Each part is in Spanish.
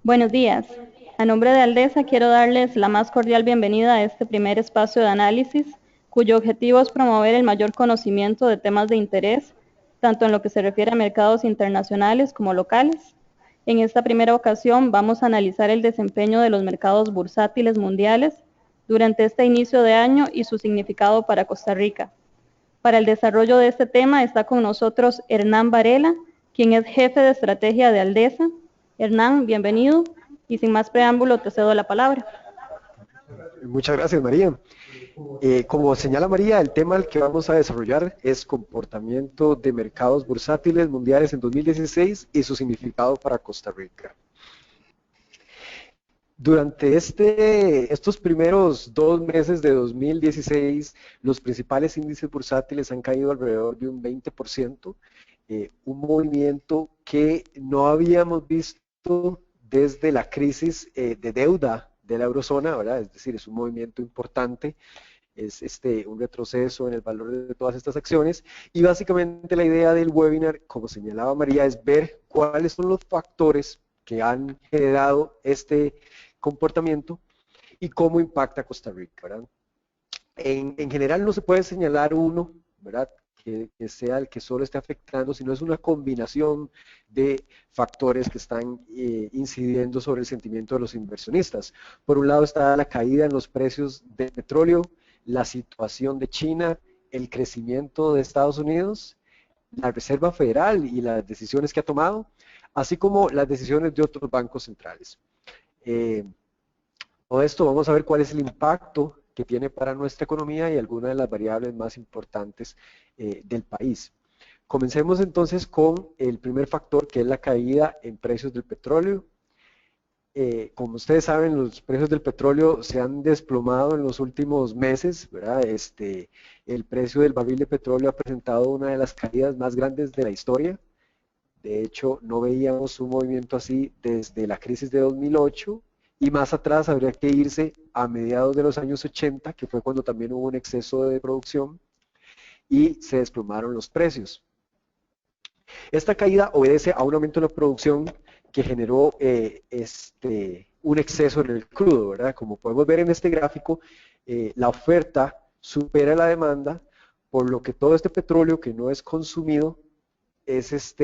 Buenos días. A nombre de Aldesa quiero darles la más cordial bienvenida a este primer espacio de análisis, cuyo objetivo es promover el mayor conocimiento de temas de interés, tanto en lo que se refiere a mercados internacionales como locales. En esta primera ocasión vamos a analizar el desempeño de los mercados bursátiles mundiales durante este inicio de año y su significado para Costa Rica. Para el desarrollo de este tema está con nosotros Hernán Varela, quien es jefe de estrategia de Aldesa. Hernán, bienvenido y sin más preámbulo te cedo la palabra. Muchas gracias, María. Como señala María, el tema al que vamos a desarrollar es comportamiento de mercados bursátiles mundiales en 2016 y su significado para Costa Rica. Durante estos primeros 2 meses de 2016, los principales índices bursátiles han caído alrededor de un 20%, un movimiento que no habíamos visto desde la crisis de deuda de la eurozona, ¿verdad? Es decir, es un movimiento importante, es un retroceso en el valor de todas estas acciones, y básicamente la idea del webinar, como señalaba María, es ver cuáles son los factores que han generado este comportamiento y cómo impacta a Costa Rica, ¿verdad? En general no se puede señalar uno, ¿verdad? Que sea el que solo esté afectando, sino es una combinación de factores que están incidiendo sobre el sentimiento de los inversionistas. Por un lado está la caída en los precios del petróleo, la situación de China, el crecimiento de Estados Unidos, la Reserva Federal y las decisiones que ha tomado, así como las decisiones de otros bancos centrales. Eh, Todo esto vamos a ver cuál es el impacto que tiene para nuestra economía y algunas de las variables más importantes del país. Comencemos entonces con el primer factor, que es la caída en precios del petróleo. Como ustedes saben, los precios del petróleo se han desplomado en los últimos meses, ¿verdad? El precio del barril de petróleo ha presentado una de las caídas más grandes de la historia. De hecho, no veíamos un movimiento así desde la crisis de 2008, y más atrás habría que irse a mediados de los años 80, que fue cuando también hubo un exceso de producción y se desplomaron los precios. Esta caída obedece a un aumento en la producción que generó un exceso en el crudo, ¿verdad? Como podemos ver en este gráfico, la oferta supera la demanda, por lo que todo este petróleo que no es consumido es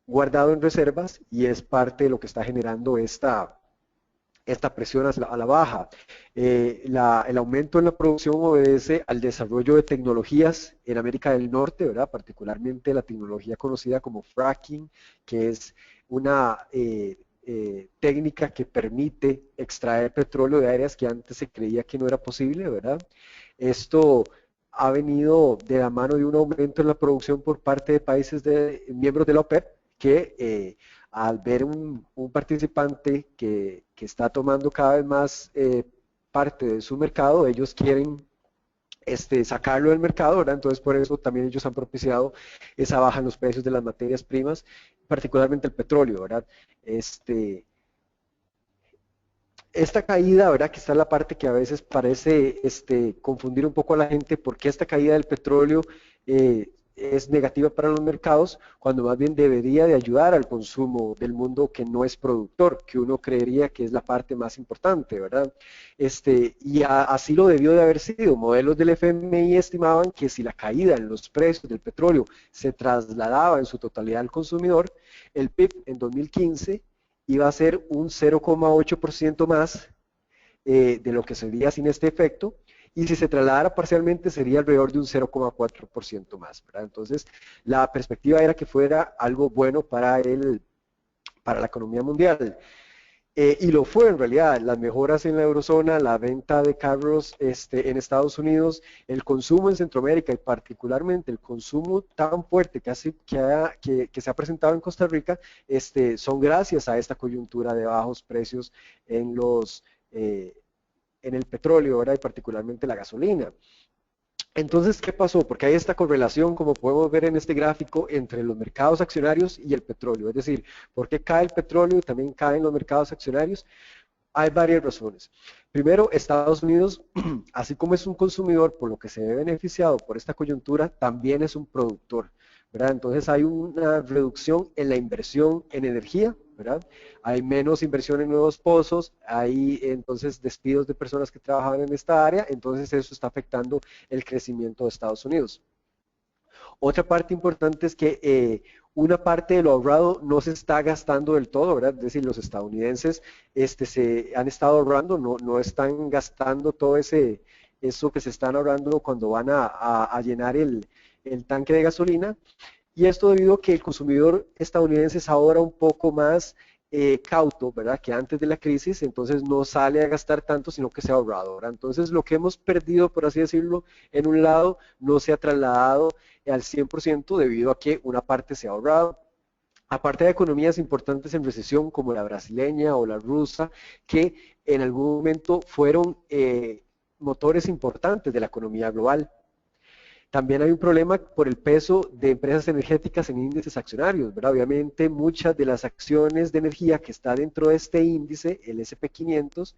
guardado en reservas y es parte de lo que está generando esta presión a la baja. El aumento en la producción obedece al desarrollo de tecnologías en América del Norte, ¿verdad? Particularmente la tecnología conocida como fracking, que es una técnica que permite extraer petróleo de áreas que antes se creía que no era posible, ¿verdad? Esto ha venido de la mano de un aumento en la producción por parte de países miembros de la OPEP, que al ver un participante que está tomando cada vez más parte de su mercado, ellos quieren sacarlo del mercado, ¿verdad? Entonces por eso también ellos han propiciado esa baja en los precios de las materias primas, particularmente el petróleo, ¿verdad? Esta caída, ¿verdad? Que está en la parte que a veces parece confundir un poco a la gente, porque esta caída del petróleo es negativa para los mercados, cuando más bien debería de ayudar al consumo del mundo que no es productor, que uno creería que es la parte más importante, ¿verdad? Así lo debió de haber sido. Modelos del FMI estimaban que si la caída en los precios del petróleo se trasladaba en su totalidad al consumidor, el PIB en 2015 iba a ser un 0,8% más de lo que sería sin este efecto, y si se trasladara parcialmente sería alrededor de un 0,4% más, ¿verdad? Entonces, la perspectiva era que fuera algo bueno para la economía mundial. Y lo fue en realidad. Las mejoras en la eurozona, la venta de carros en Estados Unidos, el consumo en Centroamérica y particularmente el consumo tan fuerte que se ha presentado en Costa Rica, son gracias a esta coyuntura de bajos precios en, en el petróleo, ¿verdad? Y particularmente la gasolina. Entonces, ¿qué pasó? Porque hay esta correlación, como podemos ver en este gráfico, entre los mercados accionarios y el petróleo. Es decir, ¿por qué cae el petróleo y también caen los mercados accionarios? Hay varias razones. Primero, Estados Unidos, así como es un consumidor, por lo que se ve beneficiado por esta coyuntura, también es un productor, ¿verdad? Entonces hay una reducción en la inversión en energía, ¿verdad? Hay menos inversión en nuevos pozos, hay entonces despidos de personas que trabajaban en esta área, entonces eso está afectando el crecimiento de Estados Unidos. Otra parte importante es que una parte de lo ahorrado no se está gastando del todo, ¿verdad? Es decir, los estadounidenses se han estado ahorrando, no están gastando todo eso que se están ahorrando cuando van a llenar el tanque de gasolina. Y esto debido a que el consumidor estadounidense es ahora un poco más cauto, ¿verdad? Que antes de la crisis, entonces no sale a gastar tanto, sino que se ha ahorrado, ¿verdad? Entonces lo que hemos perdido, por así decirlo, en un lado no se ha trasladado al 100% debido a que una parte se ha ahorrado. Aparte de economías importantes en recesión como la brasileña o la rusa, que en algún momento fueron motores importantes de la economía global. También hay un problema por el peso de empresas energéticas en índices accionarios, ¿verdad? Obviamente muchas de las acciones de energía que está dentro de este índice, el SP500,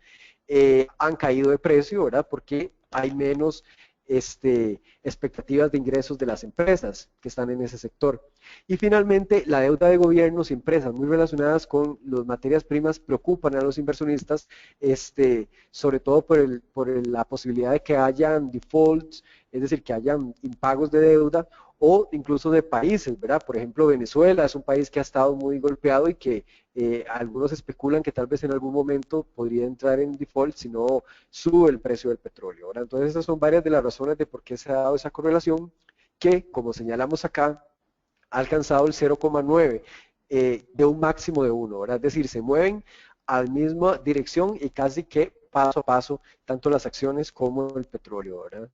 han caído de precio, ¿verdad? Porque hay menos expectativas de ingresos de las empresas que están en ese sector. Y finalmente, la deuda de gobiernos y empresas muy relacionadas con las materias primas preocupan a los inversionistas, sobre todo la posibilidad de que hayan defaults, es decir, que hayan impagos de deuda o incluso de países, ¿verdad? Por ejemplo, Venezuela es un país que ha estado muy golpeado y que algunos especulan que tal vez en algún momento podría entrar en default si no sube el precio del petróleo, ¿verdad? Entonces, esas son varias de las razones de por qué se ha dado esa correlación que, como señalamos acá, ha alcanzado el 0,9 de un máximo de 1, ¿verdad? Es decir, se mueven a la misma dirección y casi que paso a paso, tanto las acciones como el petróleo, ¿verdad?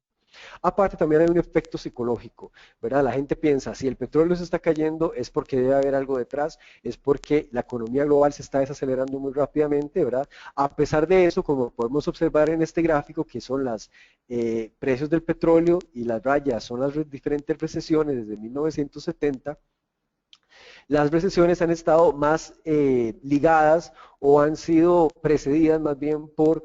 Aparte también hay un efecto psicológico, ¿verdad? La gente piensa, si el petróleo se está cayendo es porque debe haber algo detrás, es porque la economía global se está desacelerando muy rápidamente, ¿verdad? A pesar de eso, como podemos observar en este gráfico, que son los precios del petróleo y las rayas son las diferentes recesiones desde 1970, las recesiones han estado más ligadas o han sido precedidas más bien por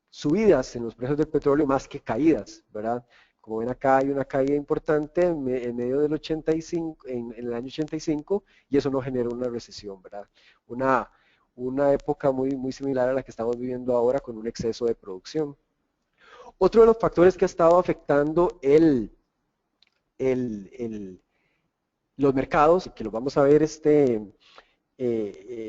subidas en los precios del petróleo más que caídas, ¿verdad? Como ven acá hay una caída importante en medio del 85, en el año 85 y eso no generó una recesión, ¿verdad? Una época muy similar a la que estamos viviendo ahora con un exceso de producción. Otro de los factores que ha estado afectando el los mercados, que los vamos a ver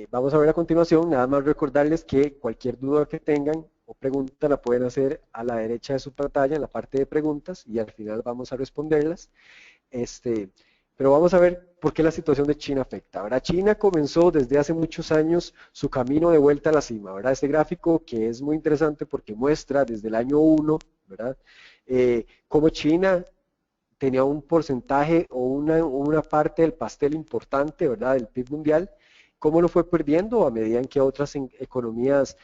vamos a ver a continuación, nada más recordarles que cualquier duda que tengan o pregunta la pueden hacer a la derecha de su pantalla en la parte de preguntas y al final vamos a responderlas. Pero vamos a ver por qué la situación de China afecta. ¿Verdad? China comenzó desde hace muchos años su camino de vuelta a la cima. ¿Verdad? Este gráfico que es muy interesante porque muestra desde el año 1, ¿verdad? Cómo China tenía un porcentaje o una parte del pastel importante, ¿verdad? Del PIB mundial, cómo lo fue perdiendo a medida en que otras economías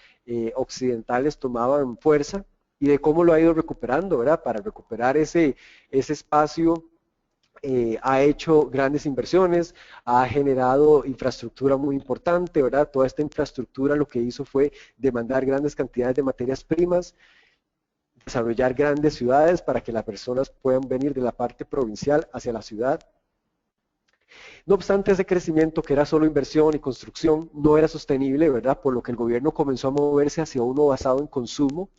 occidentales tomaban fuerza y de cómo lo ha ido recuperando, ¿verdad? Para recuperar ese espacio ha hecho grandes inversiones, ha generado infraestructura muy importante, ¿verdad? Toda esta infraestructura lo que hizo fue demandar grandes cantidades de materias primas, desarrollar grandes ciudades para que las personas puedan venir de la parte provincial hacia la ciudad. No obstante, ese crecimiento que era solo inversión y construcción no era sostenible, ¿verdad? Por lo que el gobierno comenzó a moverse hacia uno basado en consumo.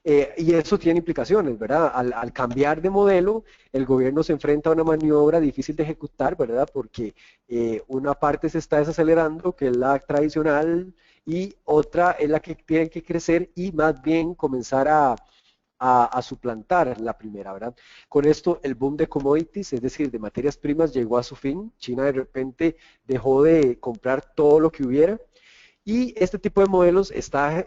Y eso tiene implicaciones, ¿verdad? Al cambiar de modelo, el gobierno se enfrenta a una maniobra difícil de ejecutar, ¿verdad? Porque una parte se está desacelerando, que es la tradicional, y otra es la que tiene que crecer y más bien comenzar a suplantar la primera, ¿verdad? Con esto el boom de commodities, es decir, de materias primas, llegó a su fin. China de repente dejó de comprar todo lo que hubiera y este tipo de modelos está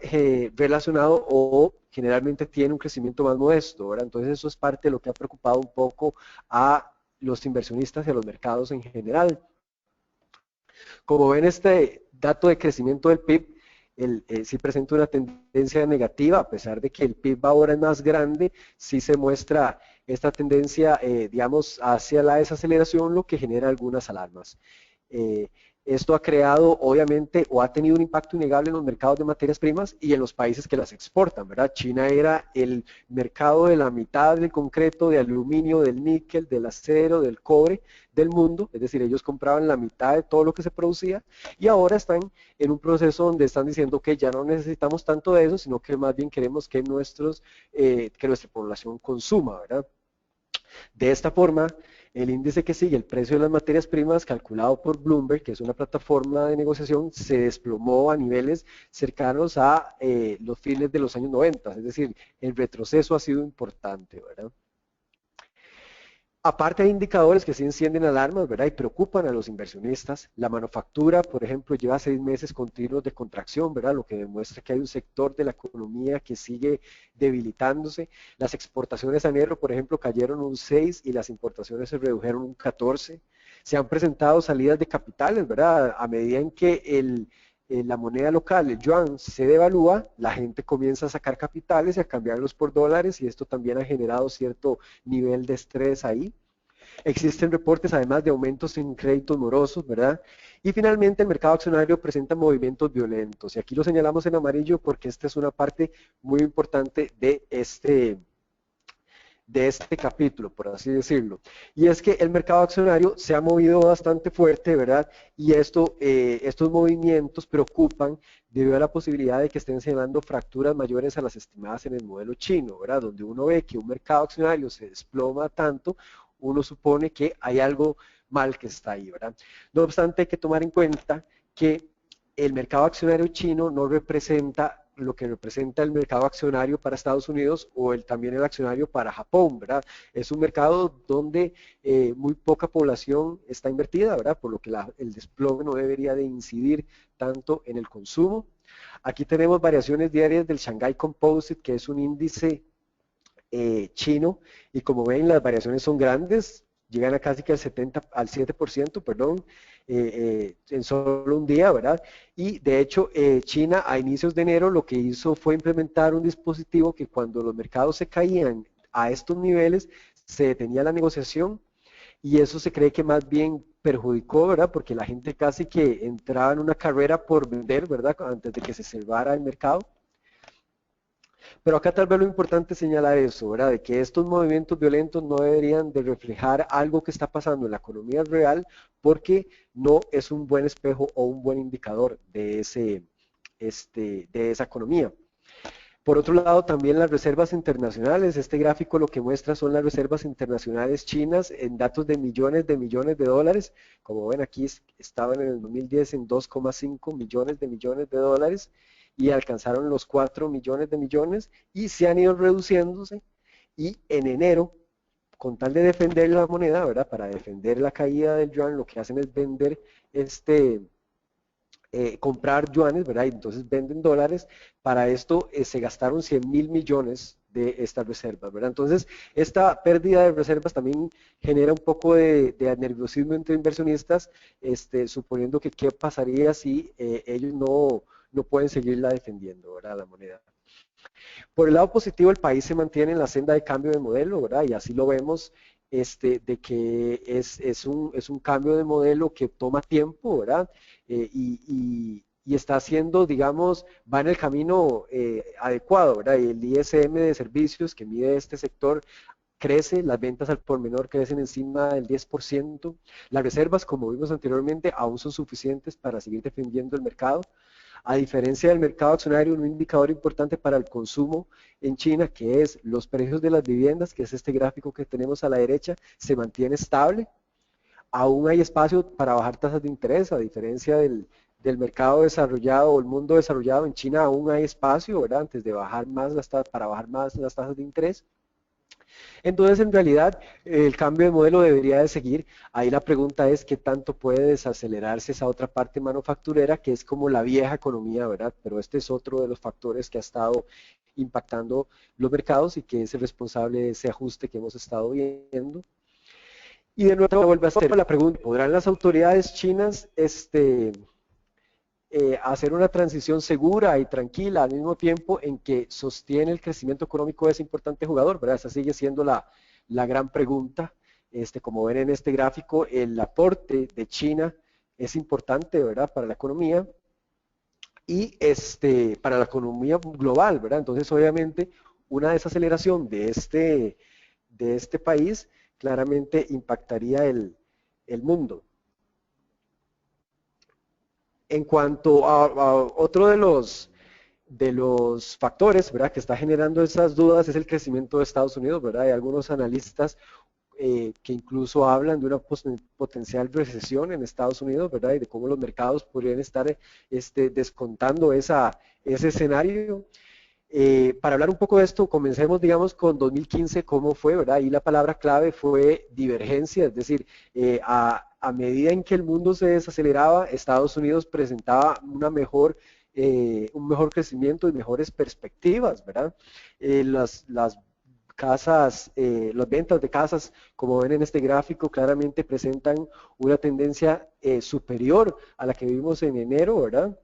relacionado o generalmente tiene un crecimiento más modesto, ¿verdad? Entonces eso es parte de lo que ha preocupado un poco a los inversionistas y a los mercados en general. Como ven, este dato de crecimiento del PIB sí presenta una tendencia negativa, a pesar de que el PIB ahora es más grande, sí se muestra esta tendencia, digamos, hacia la desaceleración, lo que genera algunas alarmas. Esto ha creado, obviamente, o ha tenido un impacto innegable en los mercados de materias primas y en los países que las exportan, ¿verdad? China era el mercado de la mitad del concreto, de aluminio, del níquel, del acero, del cobre del mundo, es decir, ellos compraban la mitad de todo lo que se producía y ahora están en un proceso donde están diciendo que ya no necesitamos tanto de eso, sino que más bien queremos que, que nuestra población consuma, ¿verdad? De esta forma, el índice que sigue el precio de las materias primas calculado por Bloomberg, que es una plataforma de negociación, se desplomó a niveles cercanos a los fines de los años 90, es decir, el retroceso ha sido importante, ¿verdad? Aparte hay indicadores que sí encienden alarmas, ¿verdad? Y preocupan a los inversionistas. La manufactura, por ejemplo, lleva 6 meses continuos de contracción, ¿verdad? Lo que demuestra que hay un sector de la economía que sigue debilitándose. Las exportaciones a enero, por ejemplo, cayeron un 6 y las importaciones se redujeron un 14. Se han presentado salidas de capitales, ¿verdad? A medida en que la moneda local, el yuan, se devalúa, la gente comienza a sacar capitales y a cambiarlos por dólares y esto también ha generado cierto nivel de estrés ahí. Existen reportes además de aumentos en créditos morosos, ¿verdad? Y finalmente el mercado accionario presenta movimientos violentos. Y aquí lo señalamos en amarillo porque esta es una parte muy importante de este capítulo, por así decirlo. Y es que el mercado accionario se ha movido bastante fuerte, ¿verdad? Y estos movimientos preocupan debido a la posibilidad de que estén generando fracturas mayores a las estimadas en el modelo chino, ¿verdad? Donde uno ve que un mercado accionario se desploma tanto, uno supone que hay algo mal que está ahí, ¿verdad? No obstante, hay que tomar en cuenta que el mercado accionario chino no representa lo que representa el mercado accionario para Estados Unidos o también el accionario para Japón, ¿verdad? Es un mercado donde muy poca población está invertida, ¿verdad? Por lo que el desplome no debería de incidir tanto en el consumo. Aquí tenemos variaciones diarias del Shanghai Composite, que es un índice chino, y como ven las variaciones son grandes, llegan a casi que al 7%, perdón, en solo un día, ¿verdad? Y de hecho, China a inicios de enero lo que hizo fue implementar un dispositivo que cuando los mercados se caían a estos niveles, se detenía la negociación y eso se cree que más bien perjudicó, ¿verdad? Porque la gente casi que entraba en una carrera por vender, ¿verdad? Antes de que se cerrara el mercado. Pero acá tal vez lo importante es señalar eso, ¿verdad? De que estos movimientos violentos no deberían de reflejar algo que está pasando en la economía real porque no es un buen espejo o un buen indicador de esa economía. Por otro lado, también las reservas internacionales. Este gráfico lo que muestra son las reservas internacionales chinas en datos de millones de dólares. Como ven aquí estaban en el 2010 en 2,5 millones de dólares y alcanzaron los 4 millones de millones y se han ido reduciéndose y en enero, con tal de defender la moneda, ¿verdad? Para defender la caída del yuan, lo que hacen es vender comprar yuanes, ¿verdad? Y entonces venden dólares. Para esto se gastaron 100.000 millones de estas reservas, ¿verdad? Entonces, esta pérdida de reservas también genera un poco de nerviosismo entre inversionistas, suponiendo que qué pasaría si ellos no pueden seguirla defendiendo, ¿verdad? La moneda. Por el lado positivo, el país se mantiene en la senda de cambio de modelo, ¿verdad? Y así lo vemos, de que es un cambio de modelo que toma tiempo, ¿verdad? Y está haciendo, digamos, va en el camino adecuado, ¿verdad? Y el ISM de servicios que mide este sector crece, las ventas al por menor crecen encima del 10%, las reservas, como vimos anteriormente, aún son suficientes para seguir defendiendo el mercado. A diferencia del mercado accionario, un indicador importante para el consumo en China, que es los precios de las viviendas, que es este gráfico que tenemos a la derecha, se mantiene estable. Aún hay espacio para bajar tasas de interés, a diferencia del mercado desarrollado o el mundo desarrollado en China, aún hay espacio, ¿verdad? Antes de bajar más para bajar más las tasas de interés. Entonces, en realidad, el cambio de modelo debería de seguir. Ahí la pregunta es qué tanto puede desacelerarse esa otra parte manufacturera, que es como la vieja economía, ¿verdad? Pero este es otro de los factores que ha estado impactando los mercados y que es el responsable de ese ajuste que hemos estado viendo. Y de nuevo vuelve a ser la pregunta, ¿podrán las autoridades chinas hacer una transición segura y tranquila al mismo tiempo en que sostiene el crecimiento económico de ese importante jugador, ¿verdad? Esa sigue siendo la gran pregunta. Como ven en este gráfico, el aporte de China es importante, ¿verdad?, para la economía y para la economía global, ¿verdad? Entonces, obviamente, una desaceleración de este país claramente impactaría el mundo. En cuanto a otro de los factores, ¿verdad?, que está generando esas dudas es el crecimiento de Estados Unidos, ¿verdad? Hay algunos analistas que incluso hablan de una potencial recesión en Estados Unidos, ¿verdad? Y de cómo los mercados podrían estar descontando ese escenario. Para hablar un poco de esto, comencemos, digamos, con 2015, cómo fue, ¿verdad? Y la palabra clave fue divergencia, es decir, a medida en que el mundo se desaceleraba, Estados Unidos presentaba un mejor crecimiento y mejores perspectivas, ¿verdad? Las casas, las ventas de casas, como ven en este gráfico, claramente presentan una tendencia superior a la que vimos en enero, ¿verdad?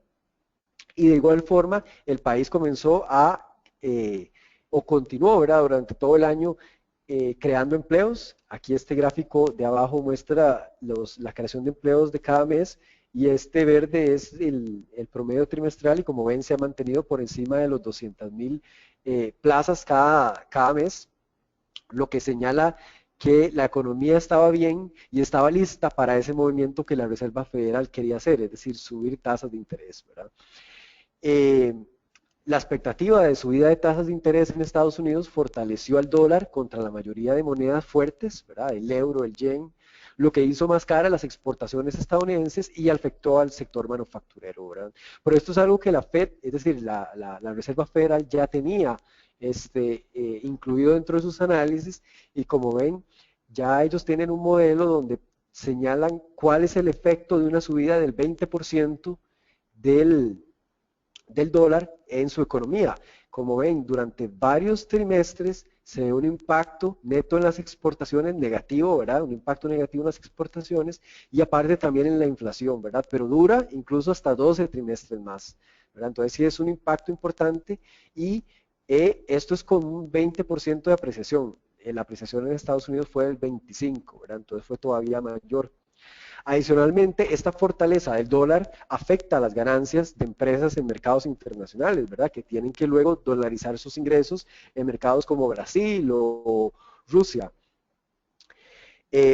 Y de igual forma, el país comenzó o continuó, ¿verdad?, durante todo el año creando empleos. Aquí este gráfico de abajo muestra la creación de empleos de cada mes y este verde es el promedio trimestral y como ven se ha mantenido por encima de los 200,000 plazas cada mes, lo que señala que la economía estaba bien y estaba lista para ese movimiento que la Reserva Federal quería hacer, es decir, subir tasas de interés, ¿verdad? Eh, la expectativa de subida de tasas de interés en Estados Unidos fortaleció al dólar contra la mayoría de monedas fuertes, ¿verdad?, el euro, el yen, lo que hizo más caras las exportaciones estadounidenses y afectó al sector manufacturero, ¿verdad? Pero esto es algo que la Fed, es decir, la Reserva Federal ya tenía incluido dentro de sus análisis y como ven, ya ellos tienen un modelo donde señalan cuál es el efecto de una subida del 20% del dólar en su economía. Como ven, durante varios trimestres se ve un impacto neto en las exportaciones negativo, ¿verdad? Un impacto negativo en las exportaciones y aparte también en la inflación, ¿verdad? Pero dura incluso hasta 12 trimestres más, ¿verdad? Entonces sí es un impacto importante y esto es con un 20% de apreciación. La apreciación en Estados Unidos fue del 25%, ¿verdad? Entonces fue todavía mayor. Adicionalmente, esta fortaleza del dólar afecta a las ganancias de empresas en mercados internacionales, ¿verdad? Que tienen que luego dolarizar sus ingresos en mercados como Brasil o Rusia.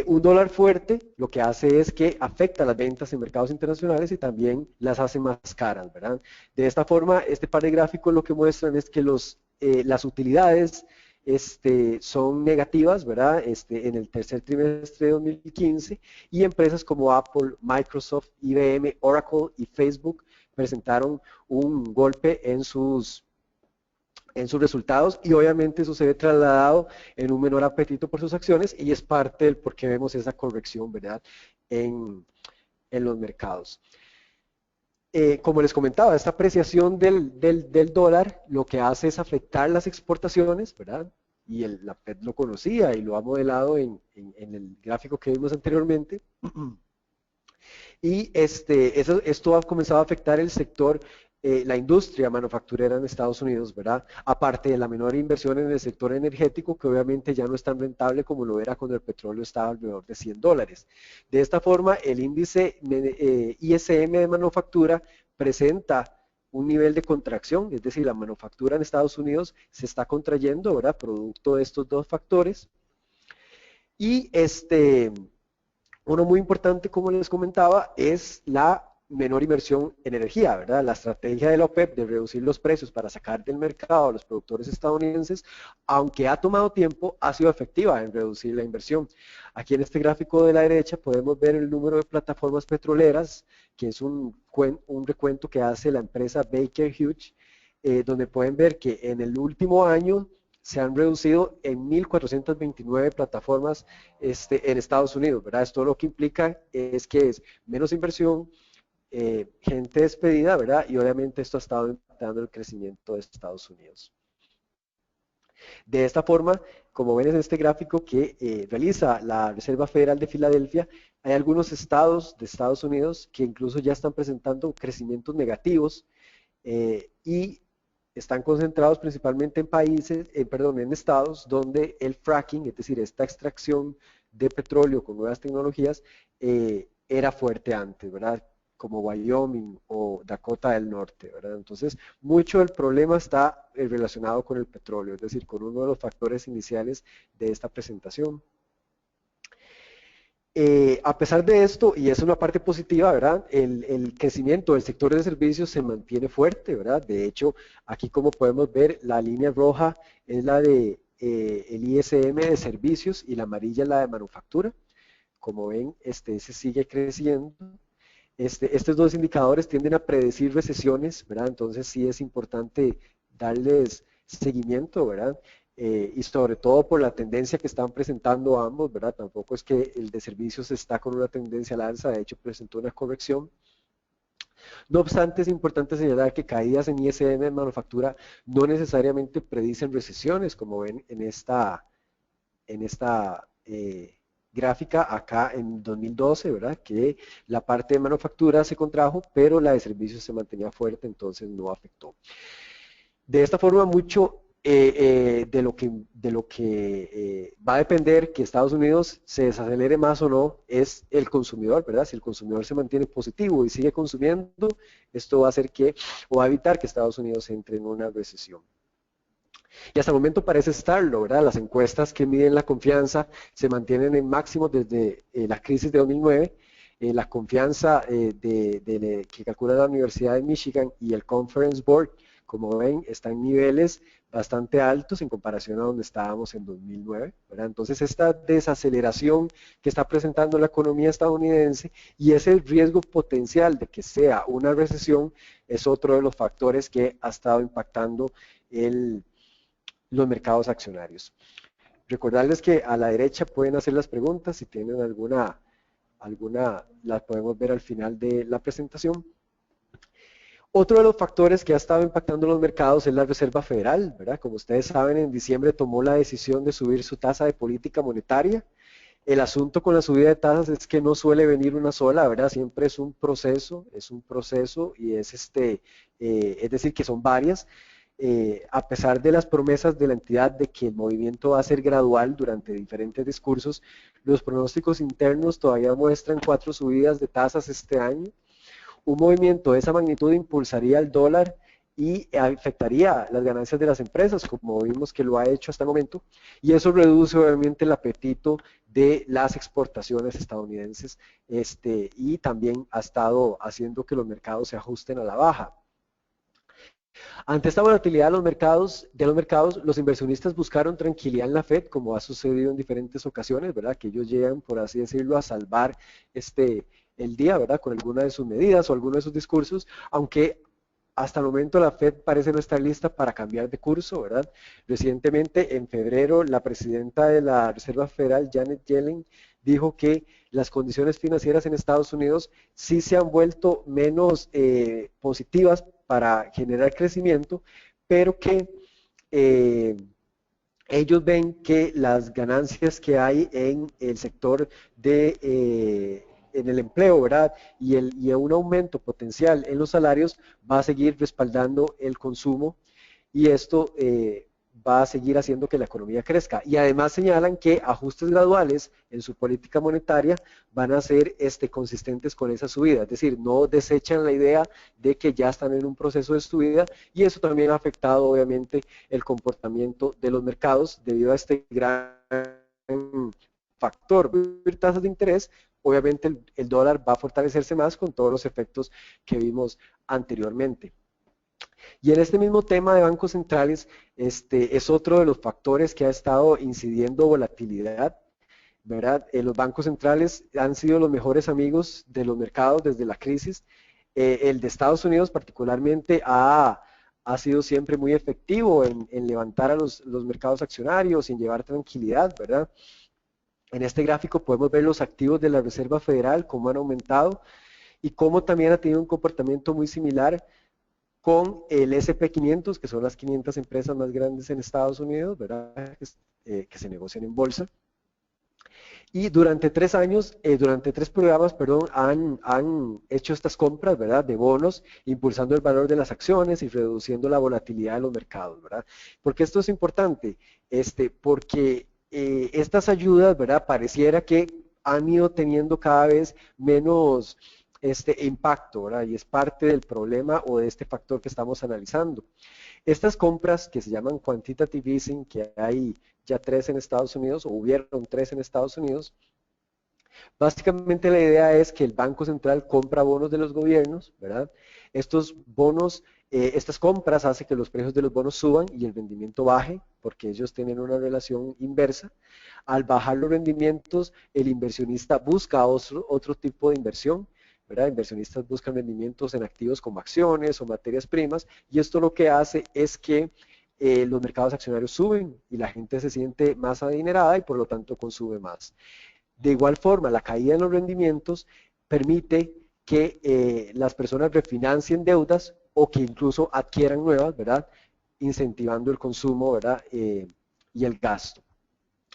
Un dólar fuerte lo que hace es que afecta las ventas en mercados internacionales y también las hace más caras, ¿verdad? De esta forma, este par de gráficos lo que muestran es que las utilidades son negativas, ¿verdad? En el tercer trimestre de 2015 y empresas como Apple, Microsoft, IBM, Oracle y Facebook presentaron un golpe en sus resultados y obviamente eso se ve trasladado en un menor apetito por sus acciones y es parte del por qué vemos esa corrección, ¿verdad?, en los mercados. Como les comentaba, esta apreciación del dólar lo que hace es afectar las exportaciones, ¿verdad? Y la FED lo conocía y lo ha modelado en el gráfico que vimos anteriormente. Y esto ha comenzado a afectar el sector, la industria manufacturera en Estados Unidos, ¿verdad? Aparte de la menor inversión en el sector energético, que obviamente ya no es tan rentable como lo era cuando el petróleo estaba alrededor de $100. De esta forma, el índice ISM de manufactura presenta un nivel de contracción, es decir, la manufactura en Estados Unidos se está contrayendo, ¿verdad? Producto de estos dos factores. Y uno muy importante, como les comentaba, es la menor inversión en energía, ¿verdad? La estrategia de la OPEP de reducir los precios para sacar del mercado a los productores estadounidenses, aunque ha tomado tiempo, ha sido efectiva en reducir la inversión. Aquí en este gráfico de la derecha podemos ver el número de plataformas petroleras, que es un recuento que hace la empresa Baker Hughes, donde pueden ver que en el último año se han reducido en 1.429 plataformas en Estados Unidos, ¿verdad? Esto lo que implica es que es menos inversión, gente despedida, ¿verdad? Y obviamente esto ha estado impactando el crecimiento de Estados Unidos. De esta forma, como ven en este gráfico que realiza la Reserva Federal de Filadelfia, hay algunos estados de Estados Unidos que incluso ya están presentando crecimientos negativos y están concentrados principalmente en países, en estados donde el fracking, es decir, esta extracción de petróleo con nuevas tecnologías, era fuerte antes, ¿verdad? Como Wyoming o Dakota del Norte, ¿verdad? Entonces, mucho del problema está relacionado con el petróleo, es decir, con uno de los factores iniciales de esta presentación. A pesar de esto, y es una parte positiva, ¿verdad? El crecimiento del sector de servicios se mantiene fuerte, ¿verdad? De hecho, aquí como podemos ver, la línea roja es la de el ISM de servicios y la amarilla es la de manufactura. Como ven, se sigue creciendo. Estos dos indicadores tienden a predecir recesiones, ¿verdad? Entonces sí es importante darles seguimiento, ¿verdad? Y sobre todo por la tendencia que están presentando ambos, ¿verdad? Tampoco es que el de servicios está con una tendencia al alza, de hecho presentó una corrección. No obstante, es importante señalar que caídas en ISM en manufactura no necesariamente predicen recesiones, como ven en esta gráfica acá en 2012, ¿verdad? Que la parte de manufactura se contrajo, pero la de servicios se mantenía fuerte, entonces no afectó. De esta forma, mucho de lo que va a depender que Estados Unidos se desacelere más o no es el consumidor, ¿verdad? Si el consumidor se mantiene positivo y sigue consumiendo, esto va a hacer que, o va a evitar que Estados Unidos entre en una recesión. Y hasta el momento parece estarlo, ¿verdad? Las encuestas que miden la confianza se mantienen en máximo desde la crisis de 2009. La confianza que calcula la Universidad de Michigan y el Conference Board, como ven, está en niveles bastante altos en comparación a donde estábamos en 2009, ¿verdad? Entonces, esta desaceleración que está presentando la economía estadounidense y ese riesgo potencial de que sea una recesión es otro de los factores que ha estado impactando los mercados accionarios. Recordarles que a la derecha pueden hacer las preguntas, si tienen alguna las podemos ver al final de la presentación. Otro de los factores que ha estado impactando los mercados es la Reserva Federal, ¿verdad? Como ustedes saben, en diciembre tomó la decisión de subir su tasa de política monetaria. El asunto con la subida de tasas es que no suele venir una sola, ¿verdad? Siempre es un proceso y es decir, que son varias. A pesar de las promesas de la entidad de que el movimiento va a ser gradual durante diferentes discursos, los pronósticos internos todavía muestran 4 subidas de tasas este año. Un movimiento de esa magnitud impulsaría el dólar y afectaría las ganancias de las empresas, como vimos que lo ha hecho hasta el momento, y eso reduce obviamente el apetito de las exportaciones estadounidenses y también ha estado haciendo que los mercados se ajusten a la baja. Ante esta volatilidad de los mercados, los inversionistas buscaron tranquilidad en la Fed, como ha sucedido en diferentes ocasiones, ¿verdad? Que ellos llegan, por así decirlo, a salvar el día, ¿verdad? Con alguna de sus medidas o alguno de sus discursos, aunque hasta el momento la Fed parece no estar lista para cambiar de curso, ¿verdad? Recientemente, en febrero, la presidenta de la Reserva Federal, Janet Yellen, dijo que las condiciones financieras en Estados Unidos sí se han vuelto menos positivas para generar crecimiento, pero que eh, ellos ven que las ganancias que hay en el sector en el empleo, ¿verdad? Y un aumento potencial en los salarios va a seguir respaldando el consumo y esto va a seguir haciendo que la economía crezca. Y además señalan que ajustes graduales en su política monetaria van a ser consistentes con esa subida, es decir, no desechan la idea de que ya están en un proceso de subida y eso también ha afectado obviamente el comportamiento de los mercados debido a este gran factor, tasas de interés. Obviamente el dólar va a fortalecerse más con todos los efectos que vimos anteriormente. Y en este mismo tema de bancos centrales, es otro de los factores que ha estado incidiendo volatilidad, ¿verdad? Los bancos centrales han sido los mejores amigos de los mercados desde la crisis. El de Estados Unidos particularmente ha sido siempre muy efectivo en levantar a los mercados accionarios, en llevar tranquilidad, ¿verdad? En este gráfico podemos ver los activos de la Reserva Federal, cómo han aumentado y cómo también ha tenido un comportamiento muy similar con el SP500, que son las 500 empresas más grandes en Estados Unidos, ¿verdad? Que se negocian en bolsa. Y durante 3 programas, perdón, han hecho estas compras, ¿verdad? De bonos, impulsando el valor de las acciones y reduciendo la volatilidad de los mercados, ¿verdad? Porque esto es importante, porque estas ayudas, ¿verdad? Pareciera que han ido teniendo cada vez menos impacto, ¿verdad? Y es parte del problema o de este factor que estamos analizando. Estas compras que se llaman quantitative easing, que hay ya 3 en Estados Unidos, o hubieron 3 en Estados Unidos, básicamente la idea es que el Banco Central compra bonos de los gobiernos, ¿verdad? Estos bonos, estas compras hacen que los precios de los bonos suban y el rendimiento baje, porque ellos tienen una relación inversa. Al bajar los rendimientos, el inversionista busca otro tipo de inversión, ¿verdad? Inversionistas buscan rendimientos en activos como acciones o materias primas, y esto lo que hace es que los mercados accionarios suben y la gente se siente más adinerada y por lo tanto consume más. De igual forma, la caída en los rendimientos permite que las personas refinancien deudas o que incluso adquieran nuevas, ¿verdad? Incentivando el consumo, ¿verdad? Y el gasto.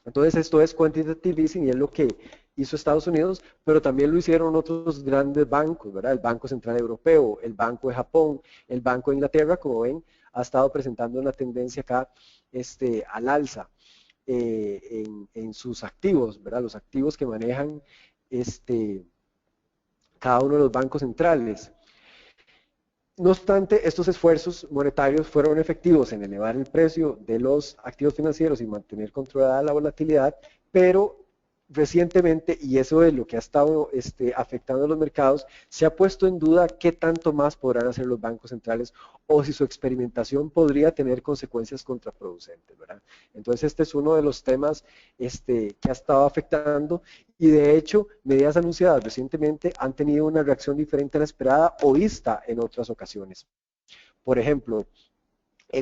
Entonces esto es quantitative easing y es lo que hizo Estados Unidos, pero también lo hicieron otros grandes bancos, ¿verdad? El Banco Central Europeo, el Banco de Japón, el Banco de Inglaterra, como ven, ha estado presentando una tendencia acá al alza en sus activos, ¿verdad? Los activos que manejan cada uno de los bancos centrales. No obstante, estos esfuerzos monetarios fueron efectivos en elevar el precio de los activos financieros y mantener controlada la volatilidad, pero recientemente, y eso es lo que ha estado afectando a los mercados, se ha puesto en duda qué tanto más podrán hacer los bancos centrales o si su experimentación podría tener consecuencias contraproducentes, ¿verdad? Entonces este es uno de los temas que ha estado afectando y de hecho medidas anunciadas recientemente han tenido una reacción diferente a la esperada o vista en otras ocasiones. Por ejemplo,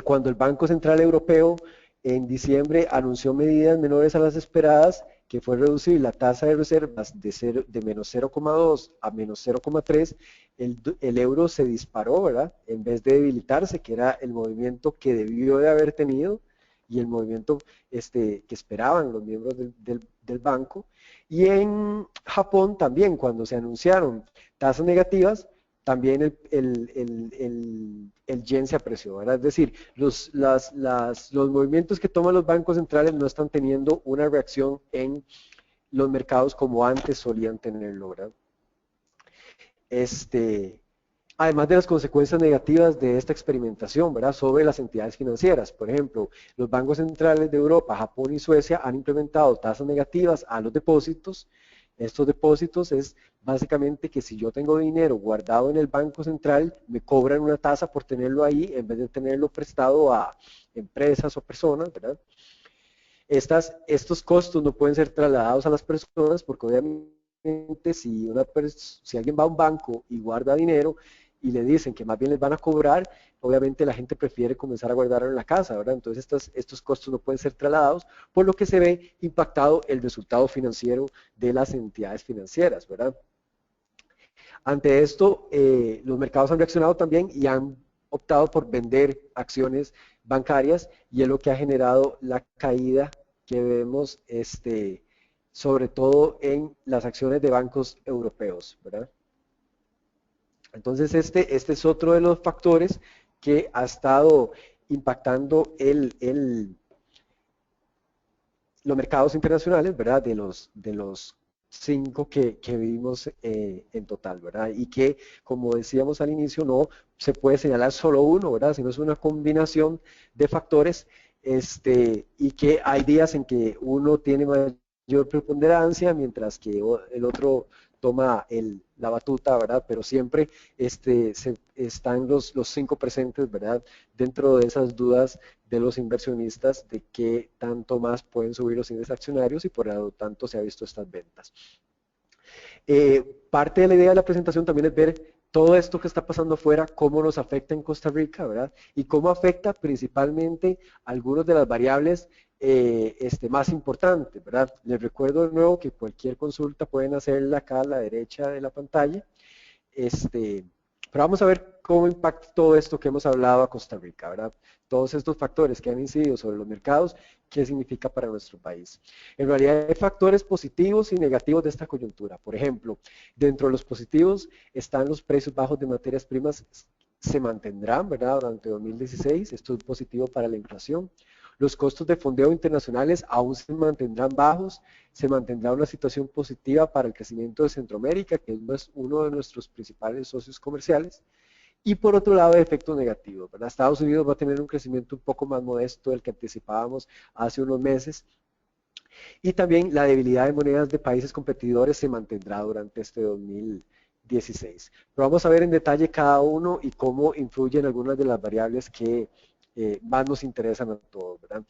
cuando el Banco Central Europeo en diciembre anunció medidas menores a las esperadas, que fue reducir la tasa de reservas de menos 0,2 a menos 0,3, el euro se disparó, ¿verdad? En vez de debilitarse, que era el movimiento que debió de haber tenido y el movimiento que esperaban los miembros del banco. Y en Japón también, cuando se anunciaron tasas negativas, también el yen se apreció, ¿verdad? Es decir, los movimientos que toman los bancos centrales no están teniendo una reacción en los mercados como antes solían tenerlo, ¿verdad? Además de las consecuencias negativas de esta experimentación, ¿verdad? Sobre las entidades financieras. Por ejemplo, los bancos centrales de Europa, Japón y Suecia han implementado tasas negativas a los depósitos. Estos depósitos es básicamente que si yo tengo dinero guardado en el Banco Central, me cobran una tasa por tenerlo ahí en vez de tenerlo prestado a empresas o personas, ¿verdad? Estos costos no pueden ser trasladados a las personas porque obviamente si alguien va a un banco y guarda dinero y le dicen que más bien les van a cobrar, obviamente la gente prefiere comenzar a guardarlo en la casa, ¿verdad? Entonces estos costos no pueden ser trasladados, por lo que se ve impactado el resultado financiero de las entidades financieras, ¿verdad? Ante esto, los mercados han reaccionado también y han optado por vender acciones bancarias y es lo que ha generado la caída que vemos sobre todo en las acciones de bancos europeos, ¿verdad? Entonces este es otro de los factores que ha estado impactando los mercados internacionales, ¿verdad? De los 5 que vimos en total, ¿verdad? Y que, como decíamos al inicio, no se puede señalar solo uno, ¿verdad? Sino es una combinación de factores y que hay días en que uno tiene mayor preponderancia, mientras que el otro toma la batuta, ¿verdad? Pero siempre están los 5 presentes, ¿verdad? Dentro de esas dudas de los inversionistas de qué tanto más pueden subir los índices accionarios y por lo tanto se ha visto estas ventas. Parte de la idea de la presentación también es ver todo esto que está pasando afuera, cómo nos afecta en Costa Rica, ¿verdad? Y cómo afecta principalmente algunas de las variables más importantes, ¿verdad? Les recuerdo de nuevo que cualquier consulta pueden hacerla acá a la derecha de la pantalla. Pero vamos a ver cómo impacta todo esto que hemos hablado a Costa Rica, ¿verdad? Todos estos factores que han incidido sobre los mercados, ¿qué significa para nuestro país? En realidad hay factores positivos y negativos de esta coyuntura. Por ejemplo, dentro de los positivos están los precios bajos de materias primas, se mantendrán, ¿verdad? Durante 2016, esto es positivo para la inflación. Los costos de fondeo internacionales aún se mantendrán bajos, se mantendrá una situación positiva para el crecimiento de Centroamérica, que es uno de nuestros principales socios comerciales. Y por otro lado, efectos negativos, ¿verdad? Estados Unidos va a tener un crecimiento un poco más modesto del que anticipábamos hace unos meses. Y también la debilidad de monedas de países competidores se mantendrá durante este 2016. Pero vamos a ver en detalle cada uno y cómo influyen algunas de las variables que más nos interesan a todos, ¿verdad?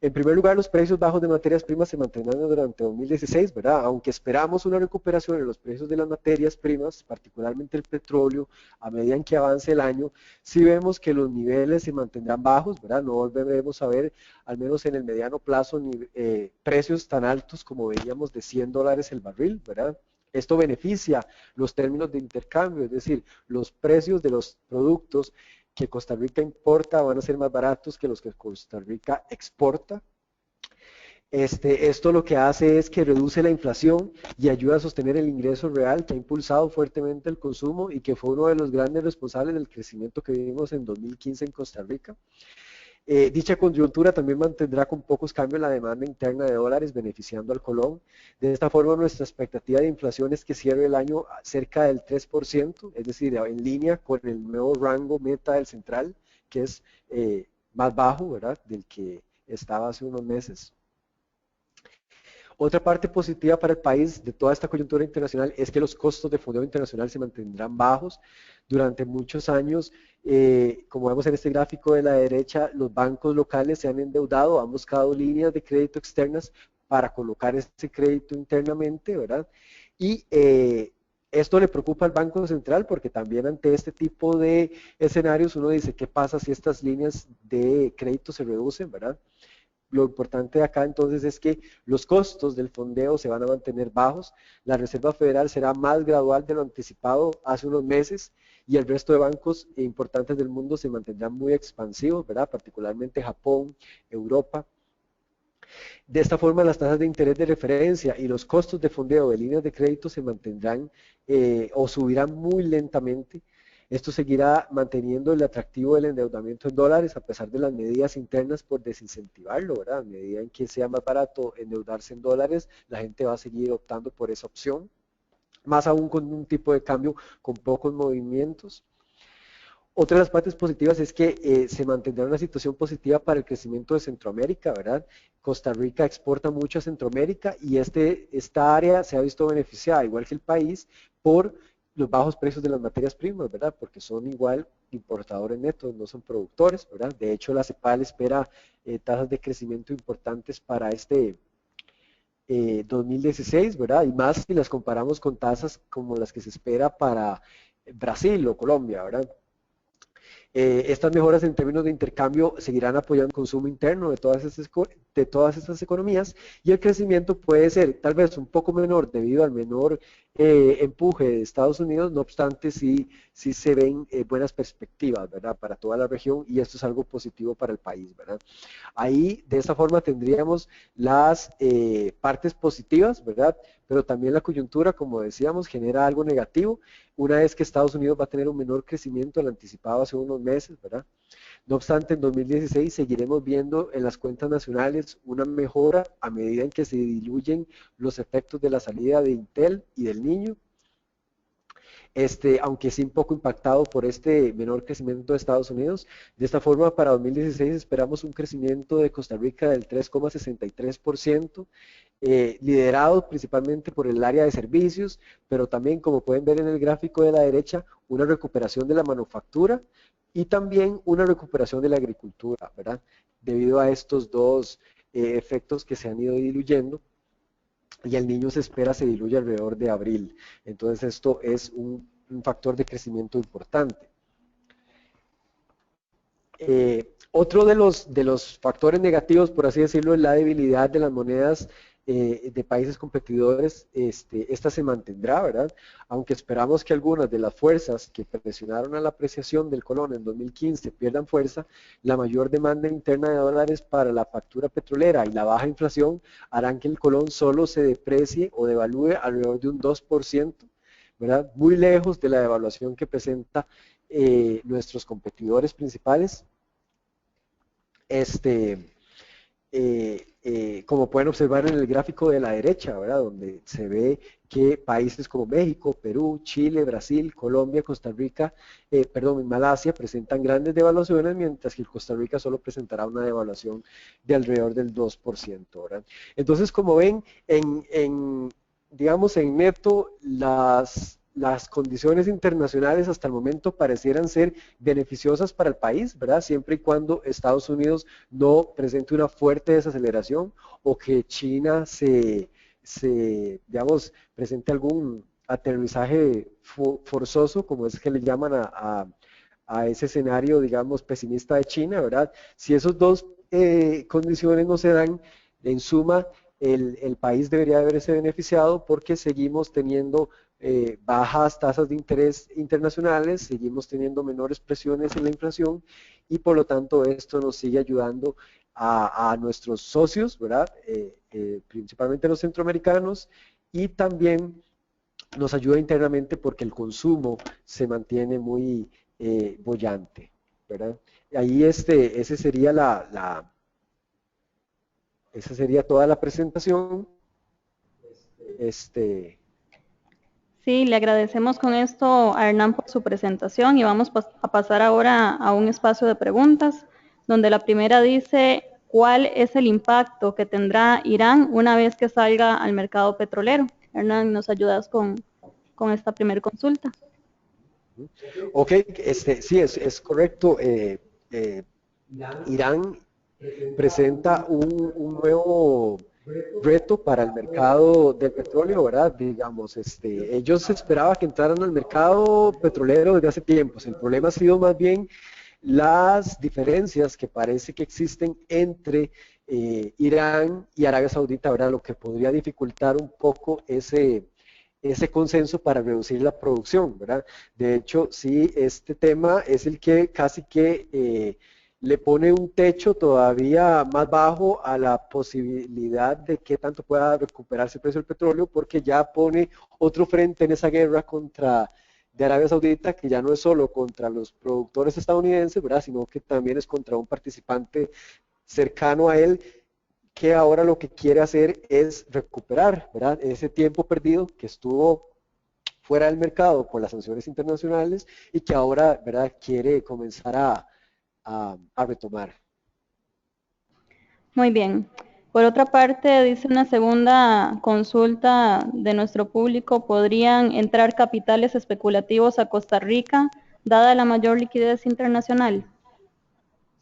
En primer lugar, los precios bajos de materias primas se mantendrán durante 2016, ¿verdad? Aunque esperamos una recuperación en los precios de las materias primas, particularmente el petróleo, a medida en que avance el año, sí vemos que los niveles se mantendrán bajos, ¿verdad? No volveremos a ver, al menos en el mediano plazo, precios tan altos como veíamos de $100 el barril, ¿verdad? Esto beneficia los términos de intercambio, es decir, los precios de los productos que Costa Rica importa van a ser más baratos que los que Costa Rica exporta. Esto lo que hace es que reduce la inflación y ayuda a sostener el ingreso real que ha impulsado fuertemente el consumo y que fue uno de los grandes responsables del crecimiento que vivimos en 2015 en Costa Rica. Dicha coyuntura también mantendrá con pocos cambios la demanda interna de dólares, beneficiando al colón. De esta forma, nuestra expectativa de inflación es que cierre el año cerca del 3%, es decir, en línea con el nuevo rango meta del central, que es más bajo, ¿verdad?, del que estaba hace unos meses. Otra parte positiva para el país de toda esta coyuntura internacional es que los costos de fondeo internacional se mantendrán bajos durante muchos años. Como vemos en este gráfico de la derecha, los bancos locales se han endeudado, han buscado líneas de crédito externas para colocar ese crédito internamente, ¿verdad? Y esto le preocupa al Banco Central porque también ante este tipo de escenarios uno dice, ¿qué pasa si estas líneas de crédito se reducen, ¿verdad? Lo importante de acá entonces es que los costos del fondeo se van a mantener bajos, la Reserva Federal será más gradual de lo anticipado hace unos meses y el resto de bancos importantes del mundo se mantendrán muy expansivos, ¿verdad? Particularmente Japón, Europa. De esta forma, las tasas de interés de referencia y los costos de fondeo de líneas de crédito se mantendrán o subirán muy lentamente. Esto seguirá manteniendo el atractivo del endeudamiento en dólares a pesar de las medidas internas por desincentivarlo, ¿verdad? A medida en que sea más barato endeudarse en dólares, la gente va a seguir optando por esa opción, más aún con un tipo de cambio con pocos movimientos. Otra de las partes positivas es que se mantendrá una situación positiva para el crecimiento de Centroamérica, ¿verdad? Costa Rica exporta mucho a Centroamérica y esta área se ha visto beneficiada, igual que el país, por los bajos precios de las materias primas, ¿verdad? Porque son igual importadores netos, no son productores, ¿verdad? De hecho, la CEPAL espera tasas de crecimiento importantes para este 2016, ¿verdad? Y más si las comparamos con tasas como las que se espera para Brasil o Colombia, ¿verdad? Estas mejoras en términos de intercambio seguirán apoyando el consumo interno de todas estas economías y el crecimiento puede ser tal vez un poco menor debido al menor empuje de Estados Unidos, no obstante sí se ven buenas perspectivas, ¿verdad?, para toda la región y esto es algo positivo para el país, ¿verdad? Ahí de esta forma tendríamos las partes positivas, ¿verdad? Pero también la coyuntura, como decíamos, genera algo negativo. Una es que Estados Unidos va a tener un menor crecimiento del anticipado hace unos meses, ¿verdad? No obstante, en 2016 seguiremos viendo en las cuentas nacionales una mejora a medida en que se diluyen los efectos de la salida de Intel y del Niño, aunque sí un poco impactado por este menor crecimiento de Estados Unidos. De esta forma, para 2016 esperamos un crecimiento de Costa Rica del 3,63%, liderado principalmente por el área de servicios, pero también, como pueden ver en el gráfico de la derecha, una recuperación de la manufactura y también una recuperación de la agricultura, ¿verdad? Debido a estos dos efectos que se han ido diluyendo y el Niño se espera se diluya alrededor de abril. Entonces esto es un factor de crecimiento importante. Otro de los factores negativos, por así decirlo, es la debilidad de las monedas de países competidores. Esta se mantendrá, ¿verdad? Aunque esperamos que algunas de las fuerzas que presionaron a la apreciación del colón en 2015 pierdan fuerza, la mayor demanda interna de dólares para la factura petrolera y la baja inflación harán que el colón solo se deprecie o devalúe alrededor de un 2%, ¿verdad? Muy lejos de la devaluación que presenta nuestros competidores principales. como pueden observar en el gráfico de la derecha, ¿verdad? Donde se ve que países como México, Perú, Chile, Brasil, Colombia, Costa Rica, perdón, en Malasia presentan grandes devaluaciones, mientras que Costa Rica solo presentará una devaluación de alrededor del 2%, ¿verdad? Entonces, como ven, digamos, en neto, las condiciones internacionales hasta el momento parecieran ser beneficiosas para el país, ¿verdad? Siempre y cuando Estados Unidos no presente una fuerte desaceleración o que China digamos, presente algún aterrizaje forzoso, como es que le llaman a ese escenario, digamos, pesimista de China, ¿verdad? Si esos dos condiciones no se dan, en suma, el país debería haberse beneficiado porque seguimos teniendo bajas tasas de interés internacionales, seguimos teniendo menores presiones en la inflación y por lo tanto esto nos sigue ayudando a nuestros socios, ¿verdad? Principalmente los centroamericanos y también nos ayuda internamente porque el consumo se mantiene muy bollante, ¿verdad? Ahí ese sería esa sería toda la presentación. Este, Sí, le agradecemos con esto a Hernán por su presentación y vamos a pasar ahora a un espacio de preguntas, donde la primera dice, ¿cuál es el impacto que tendrá Irán una vez que salga al mercado petrolero? Hernán, ¿nos ayudas con esta primera consulta? ok, sí, es correcto. Irán presenta un nuevo reto para el mercado del petróleo, ¿verdad? Digamos, ellos esperaban que entraran al mercado petrolero desde hace tiempos. El problema ha sido más bien las diferencias que parece que existen entre Irán y Arabia Saudita, ¿verdad? Lo que podría dificultar un poco ese consenso para reducir la producción, ¿verdad? De hecho, sí, este tema es el que casi que le pone un techo todavía más bajo a la posibilidad de que tanto pueda recuperarse el precio del petróleo, porque ya pone otro frente en esa guerra contra de Arabia Saudita, que ya no es solo contra los productores estadounidenses, ¿verdad? Sino que también es contra un participante cercano a él que ahora lo que quiere hacer es recuperar, ¿verdad? Ese tiempo perdido que estuvo fuera del mercado por las sanciones internacionales y que ahora, ¿verdad?, quiere comenzar a retomar. Muy bien. Por otra parte, dice una segunda consulta de nuestro público, ¿podrían entrar capitales especulativos a Costa Rica, dada la mayor liquidez internacional?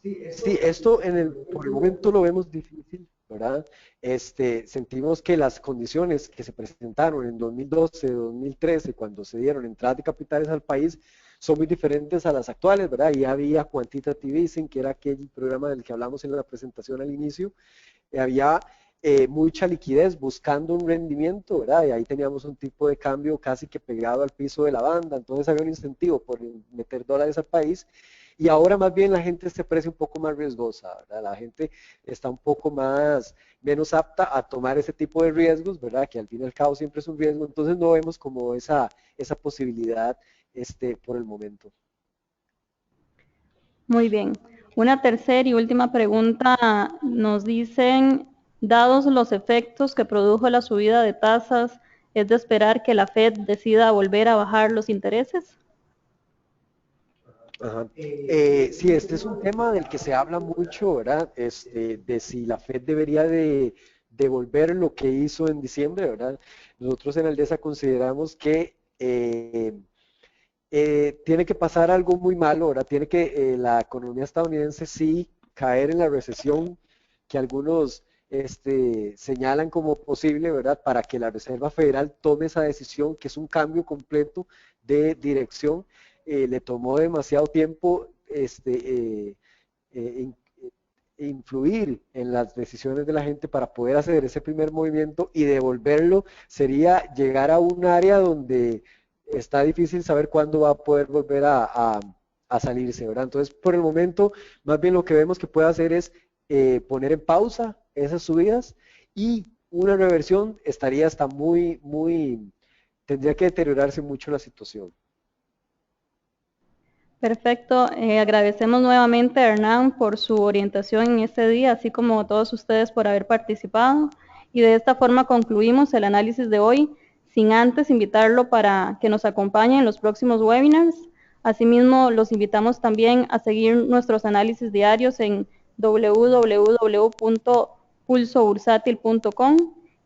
Sí, esto por el momento lo vemos difícil, ¿verdad? Sentimos que las condiciones que se presentaron en 2012, 2013, cuando se dieron entradas de capitales al país, son muy diferentes a las actuales, ¿verdad? Y había quantitative easing, que era aquel programa del que hablamos en la presentación al inicio, había mucha liquidez buscando un rendimiento, ¿verdad? Y ahí teníamos un tipo de cambio casi que pegado al piso de la banda, entonces había un incentivo por meter dólares al país y ahora más bien la gente se parece un poco más riesgosa, ¿verdad? La gente está un poco menos apta a tomar ese tipo de riesgos, ¿verdad? Que al fin y al cabo siempre es un riesgo, entonces no vemos como esa posibilidad por el momento. Muy bien. Una tercera y última pregunta nos dicen, dados los efectos que produjo la subida de tasas, ¿es de esperar que la Fed decida volver a bajar los intereses? Ajá. Sí, este es un tema del que se habla mucho, ¿verdad? De si la Fed debería de devolver lo que hizo en diciembre, ¿verdad? Nosotros en Aldesa consideramos que tiene que pasar algo muy malo, ¿verdad? Tiene que la economía estadounidense sí caer en la recesión que algunos señalan como posible, ¿verdad? Para que la Reserva Federal tome esa decisión, que es un cambio completo de dirección. Le tomó demasiado tiempo in, influir en las decisiones de la gente para poder hacer ese primer movimiento y devolverlo sería llegar a un área donde está difícil saber cuándo va a poder volver a salirse, ¿verdad? Entonces, por el momento, más bien lo que vemos que puede hacer es poner en pausa esas subidas y una reversión estaría hasta tendría que deteriorarse mucho la situación. Perfecto, agradecemos nuevamente a Hernán por su orientación en este día, así como a todos ustedes por haber participado. Y de esta forma concluimos el análisis de hoy, sin antes invitarlo para que nos acompañe en los próximos webinars. Asimismo, los invitamos también a seguir nuestros análisis diarios en www.pulsobursátil.com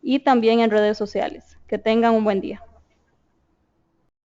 y también en redes sociales. Que tengan un buen día.